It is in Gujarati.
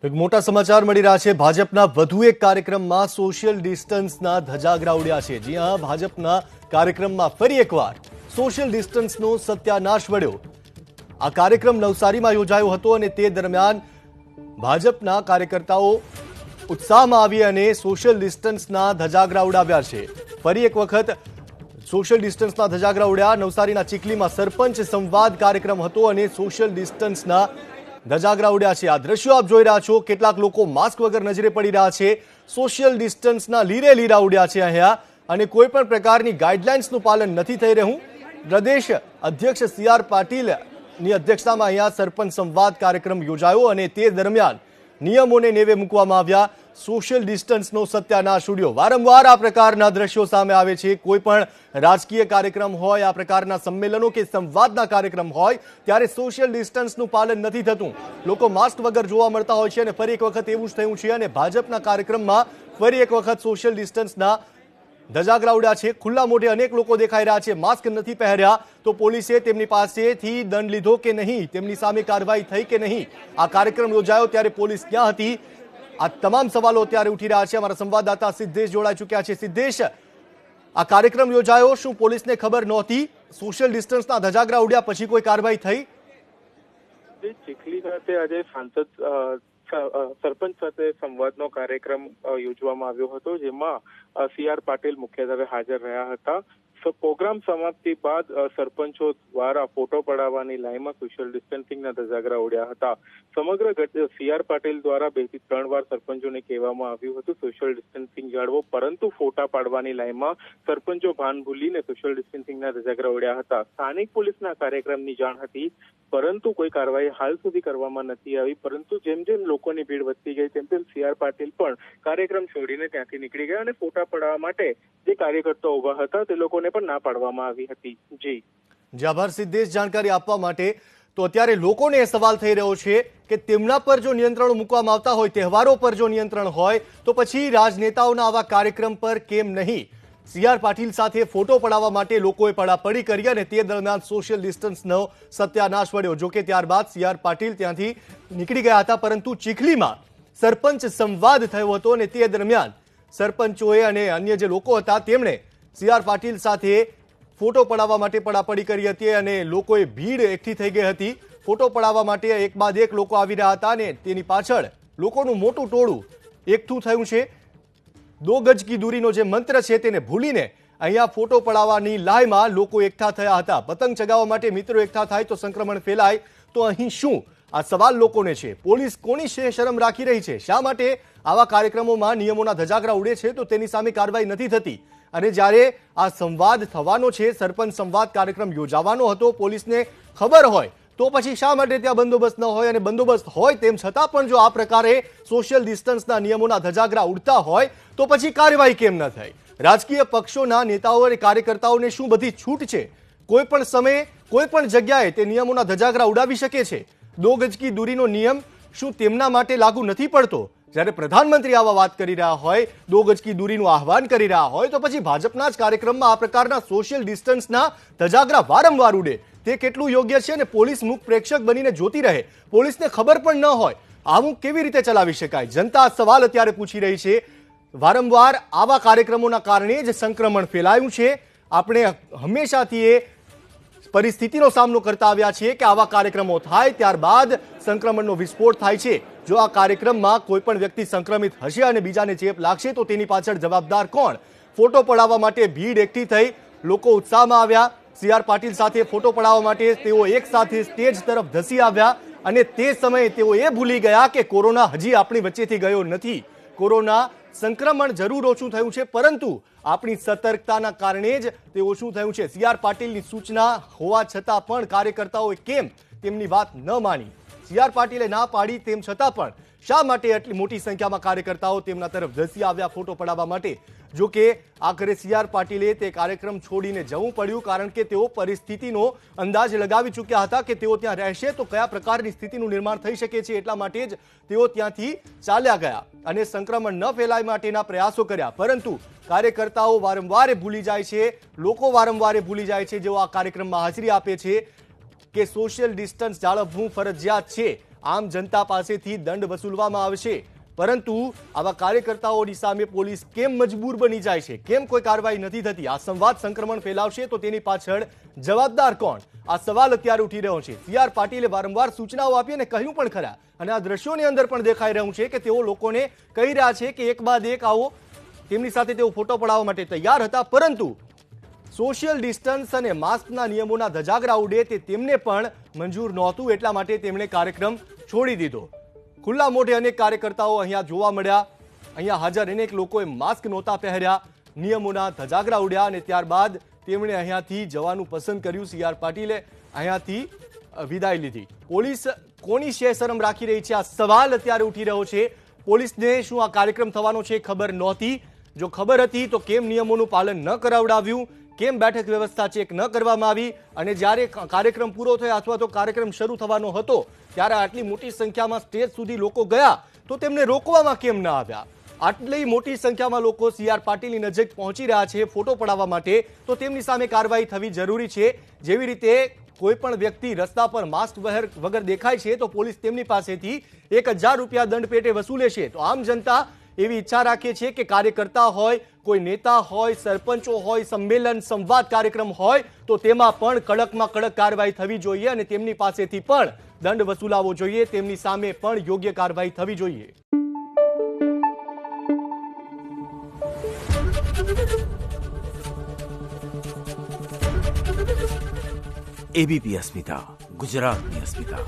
એક મોટા સમાચાર મળી રહ્યા છે। ભાજપના વધુ એક કાર્યક્રમમાં સોશિયલ ડિસ્ટન્સના ધજાગરા ઉડ્યા છે। જી હા, ભાજપના કાર્યક્રમમાં ફરી એકવાર સોશિયલ ડિસ્ટન્સનો સત્યાનાશ વળ્યો। આ કાર્યક્રમ નવસારીમાં યોજાયો હતો અને તે દરમિયાન ભાજપના કાર્યકર્તાઓ ઉત્સાહમાં આવી અને સોશિયલ ડિસ્ટન્સના ધજાગરા ઉડાવ્યા છે। ફરી એક વખત સોશિયલ ડિસ્ટન્સના ધજાગરા ઉડ્યા। નવસારીના ચીખલીમાં સરપંચ સંવાદ કાર્યક્રમ હતો અને સોશિયલ ડિસ્ટન્સના ધજાગરા ઉડ્યા છે। આ દ્રશ્યો આપ જોઈ રહ્યા છો। કેટલાક લોકો માસ્ક વગર નજરે પડી રહ્યા છે। સોશિયલ ડિસ્ટન્સના લીરે લીરા ઉડ્યા છે અહીંયા અને કોઈ પણ પ્રકારની ગાઈડલાઇન્સનું પાલન નથી થઈ રહ્યું। પ્રદેશ અધ્યક્ષ CR પાટીલની અધ્યક્ષતામાં અહીંયા સરપંચ સંવાદ કાર્યક્રમ યોજાયો અને તે દરમિયાન નિયમોને નેવે મૂકવામાં આવ્યા। સોશિયલ ડિસ્ટન્સનો સત્યાનાશ ઉડ્યો। વારંવાર આ પ્રકારના દ્રશ્યો સામે આવે છે। કોઈ પણ રાજકીય કાર્યક્રમ હોય, આ પ્રકારના સંમેલનો કે સંવાદના કાર્યક્રમ હોય ત્યારે સોશિયલ ડિસ્ટન્સનું પાલન નથી થતું। લોકો માસ્ક વગર જોવા મળતા હોય છે અને ફરી એક વખત એવું જ થયું છે અને ભાજપના કાર્યક્રમમાં ફરી એક વખત સોશિયલ ડિસ્ટન્સના ધજાગરા ઉડ્યા છે। ખુલ્લા મોઢે અનેક લોકો દેખાઈ રહ્યા છે। માસ્ક નથી પહેર્યા તો પોલીસે તેમની પાસેથી દંડ લીધો કે નહીં, તેમની સામે કાર્યવાહી થઈ કે નહીં, આ કાર્યક્રમ યોજાયો ત્યારે પોલીસ ક્યાં હતી, આ તમામ સવાલો અત્યારે ઉઠી રહ્યા છે। અમારા સંવાદદાતા સિદ્ધેશ જોડાઈ ચૂક્યા છે। સિદ્ધેશ, આ કાર્યક્રમ યોજાયો, શું પોલીસને ખબર નહોતી? સોશિયલ ડિસ્ટન્સના ધજાગરા ઉડ્યા પછી કોઈ કાર્યવાહી થઈ? ચીખલી ખાતે આજે સાંસદ સરપંચ સાથે સંવાદનો કાર્યક્રમ યોજવામાં આવ્યો હતો, જેમાં CR પાટીલ મુખ્યત્વે હાજર રહ્યા હતા। પ્રોગ્રામ સમાપ્તિ બાદ સરપંચો દ્વારા ફોટો પડાવવાની લાઈનમાં સોશિયલ ડિસ્ટન્સિંગના ધજાગરા ઉડ્યા હતા। સમગ્ર CR પાટીલ દ્વારા 2 થી 3 વાર સરપંચોને કહેવામાં આવ્યું હતું સોશિયલ ડિસ્ટન્સિંગ જાળવો, પરંતુ ફોટા પાડવાની લાઈનમાં સરપંચો ભાન ભૂલીને સોશિયલ ડિસ્ટન્સિંગના ધજાગરા ઉડ્યા હતા। સ્થાનિક પોલીસના કાર્યક્રમની જાણ હતી, પરંતુ કોઈ કાર્યવાહી હાલ સુધી કરવામાં નથી આવી। પરંતુ જેમ જેમ લોકોની ભીડ વધતી ગઈ તેમ તેમ CR પાટીલ પણ કાર્યક્રમ છોડીને ત્યાંથી નીકળી ગયા અને ફોટા પડાવવા માટે જે કાર્યકર્તાઓ ઉભા હતા તે લોકોને પણ ના પાડવામાં આવી હતી। જી આભાર સિદ્ધેશ જાણકારી આપવા માટે। તો અત્યારે લોકોને એ સવાલ થઈ રહ્યો છે કે તેમના પર જો નિયંત્રણો મૂકવામાં આવતા હોય, તહેવારો પર જો નિયંત્રણ હોય, તો પછી રાજનેતાઓના આવા કાર્યક્રમ પર કેમ નહીં? CR પાટીલ સાથે ફોટો પડાવવા માટે લોકોએ પડાપડી કરી અને તે દરમિયાન સોશિયલ ડિસ્ટન્સનો સત્યાનાશ વળ્યો। જોકે ત્યારબાદ CR પાટીલ ત્યાંથી નીકળી ગયા હતા, પરંતુ ચીખલીમાં સરપંચ સંવાદ થયો હતો અને તે દરમિયાન સરપંચોએ અને અન્ય જે લોકો હતા તેમણે CR પાટીલ સાથે ફોટો પડાવવા માટે પડાપડી કરી હતી અને લોકોએ ભીડ એકઠી થઈ ગઈ હતી। ફોટો પડાવવા માટે એક બાદ એક લોકો આવી રહ્યા હતા અને તેની પાછળ લોકોનું મોટું ટોળું એકઠું થયું છે। 2 ગજ કી દૂરીનો જે મંત્ર છે તેને ભૂલીને અહીંયા ફોટો પડાવવાની લાઈમાં લોકો એકઠા થયા હતા। પતંગ ચગાવવા માટે મિત્રો એકઠા થાય તો સંક્રમણ ફેલાય, તો અહીં શું? આ સવાલ લોકોને છે। પોલીસ કોની શરમ રાખી રહી છે? શા માટે આવા કાર્યક્રમોમાં નિયમોના ધજાગરા ઉડે છે તો તેની સામે કાર્યવાહી નથી થતી? અને જ્યારે આ સંવાદ થવાનો છે, સરપંચ સંવાદ કાર્યક્રમ યોજાવાનો હતો, પોલીસને ખબર હોય તો પછી શા માટે ત્યાં બંદોબસ્ત ન હોય? અને બંદોબસ્ત હોય તેમ છતાં પણ જો આ પ્રકારે સોશિયલ ડિસ્ટન્સના નિયમોના ધજાગરા ઉડતા હોય તો પછી કાર્યવાહી કેમ ન થઈ? રાજકીય પક્ષોના નેતાઓ અને કાર્યકર્તાઓને શું બધી છૂટ છે? કોઈ પણ સમયે કોઈ પણ જગ્યાએ તે નિયમોના ધજાગરા ઉડાવી શકે છે? 2 ગજ કી દૂરીનો નિયમ શું તેમના માટે લાગુ નથી પડતો? જ્યારે પ્રધાનમંત્રી આવા વાત કરી રહ્યા હોય, 2 ગજ કી દૂરીનું આહવાન કરી રહ્યા હોય, તો પછી ભાજપના જ કાર્યક્રમમાં આ પ્રકારના સોશિયલ ડિસ્ટન્સના ધજાગરા વારંવાર ઉડે તે કેટલું યોગ્ય છે? અને પોલીસ મુખ પ્રેક્ષક બનીને જોતી રહે, પોલીસને ખબર પણ ન હોય, આવું કેવી રીતે ચલાવી શકાય? જનતા સવાલ અત્યારે પૂછી રહી છે। વારંવાર આવા કાર્યક્રમોના કારણે જ સંક્રમણ ફેલાયું છે। આપણે હંમેશાથી એ પરિસ્થિતિનો સામનો કરતા આવ્યા છીએ કે આવા કાર્યક્રમો થાય ત્યારબાદ સંક્રમણનો વિસ્ફોટ થાય છે। જો આ કાર્યક્રમમાં કોઈ પણ વ્યક્તિ સંક્રમિત હશે અને બીજાને ચેપ લાગશે તો તેની પાછળ જવાબદાર કોણ? ફોટો પડાવવા માટે ભીડ એકઠી થઈ, લોકો ઉત્સાહમાં આવ્યા। CR પાટીલ સાથે ફોટો પડાવવા માટે તેઓ એક સાથે સ્ટેજ તરફ ધસી આવ્યા અને તે સમયે તેઓ એ ભૂલી ગયા કે કોરોના હજી આપણી વચ્ચેથી ગયો નથી। કોરોના સંક્રમણ જરૂર ઓછું થયું છે, પરંતુ આપણી સતર્કતાના કારણે જ તે ઓછું થયું છે। CR પાટીલની સૂચના હોવા છતાં પણ કાર્યકર્તાઓએ કેમ તેમની વાત ન માની? CR પાટીલે ના પાડી તેમ છતાં પણ શા માટે આટલી મોટી સંખ્યામાં કાર્યકર્તાઓ તેમના તરફ ધસી આવ્યા ફોટો પડાવવા માટે? જો કે આખરે CR પાટીલે તે કાર્યક્રમ છોડીને જવું પડ્યું, કારણ કે તેઓ પરિસ્થિતિનો અંદાજ લગાવી ચૂક્યા હતા કે તેઓ ત્યાં રહેશે તો કયા પ્રકારની સ્થિતિનું નિર્માણ થઈ શકે છે। એટલા માટે જ તેઓ ત્યાંથી ચાલ્યા ગયા અને સંક્રમણ ન ફેલાય માટેના પ્રયાસો કર્યા, પરંતુ કાર્યકર્તાઓ વારંવાર ભૂલી જાય છે, લોકો વારંવાર ભૂલી જાય છે જેઓ આ કાર્યક્રમમાં હાજરી આપે છે કે સોશિયલ ડિસ્ટન્સ જાળવવું ફરજિયાત છે। આમ જનતા પાસેથી દંડ વસૂલવામાં આવશે, પરંતુ આવા કાર્યકર્તાઓની સામે પોલીસ કેમ મજબૂર બની જાય છે, કેમ કોઈ કાર્યવાહી નથી થતી? આ સંવાદ સંક્રમણ ફેલાવશે તો તેની પાછળ જવાબદાર કોણ? આ સવાલ અત્યારે ઉઠી રહ્યો છે. સી.આર. પાટીલે વારંવાર સૂચનાઓ આપી અને કહ્યું પણ ખરા, અને આ દ્રશ્યોની અંદર પણ દેખાઈ રહ્યું છે કે તેઓ લોકોને કહી રહ્યા છે કે એક બાદ એક આવો. તેમની સાથે તેઓ ફોટો પડાવવા માટે તૈયાર હતા, પરંતુ સોશિયલ ડિસ્ટન્સ અને માસ્કના નિયમોના ધજાગરા ઉડે તે તેમને પણ મંજૂર નહોતું. એટલા માટે તેમણે કાર્યક્રમ છોડી દીધો. ખુલ્લા મોઢે અનેક કાર્યકર્તાઓ અહીંયા જોવા મળ્યા. અહીંયા હાજર અનેક લોકોએ માસ્ક નહોતા પહેર્યા, નિયમોના ધજાગરા ઉડ્યા અને ત્યારબાદ તેમણે અહીંયાથી જવાનું પસંદ કર્યું. સી.આર. પાટીલે અહીંયાથી વિદાય લીધી. પોલીસ કોની શરમ રાખી રહી છે? આ સવાલ અત્યારે ઉઠી રહ્યો છે. પોલીસને શું આ કાર્યક્રમ થવાનો છે ખબર નહોતી? જો ખબર હતી તો કેમ નિયમોનું પાલન ન કરાવડાવ્યું? કેમ બેઠક વ્યવસ્થા ચેક ન કરવામાં આવી? અને જ્યારે કાર્યક્રમ પૂરો થયો અથવા તો કાર્યક્રમ શરૂ થવાનો હતો ત્યારે આટલી મોટી સંખ્યામાં સ્ટેજ સુધી લોકો ગયા તો તેમને રોકવામાં કેમ ન આવ્યા? આટલી મોટી સંખ્યામાં લોકો સી.આર. પાટીલની નજીક પહોંચી રહ્યા છે ફોટો પડાવવા માટે, તો તેમની સામે કાર્યવાહી થવી જરૂરી છે. જેવી રીતે કોઈ પણ વ્યક્તિ રસ્તા પર માસ્ક વગર દેખાય છે તો પોલીસ તેમની પાસેથી 1000 રૂપિયા દંડ પેટે વસૂલે છે. તો આમ જનતા એવી ઈચ્છા રાખે છે કે કાર્યકર્તા હોય, કોઈ નેતા હોય, સરપંચો હોય, સંમેલન સંવાદ કાર્યક્રમ હોય તો તેમાં પણ કડકમાં કડક કાર્યવાહી થવી જોઈએ અને તેમની પાસેથી પણ દંડ વસૂલાવવો જોઈએ. તેમની સામે પણ યોગ્ય કાર્યવાહી થવી જોઈએ. એબીપી અસ્મિતા, ગુજરાતની અસ્મિતા.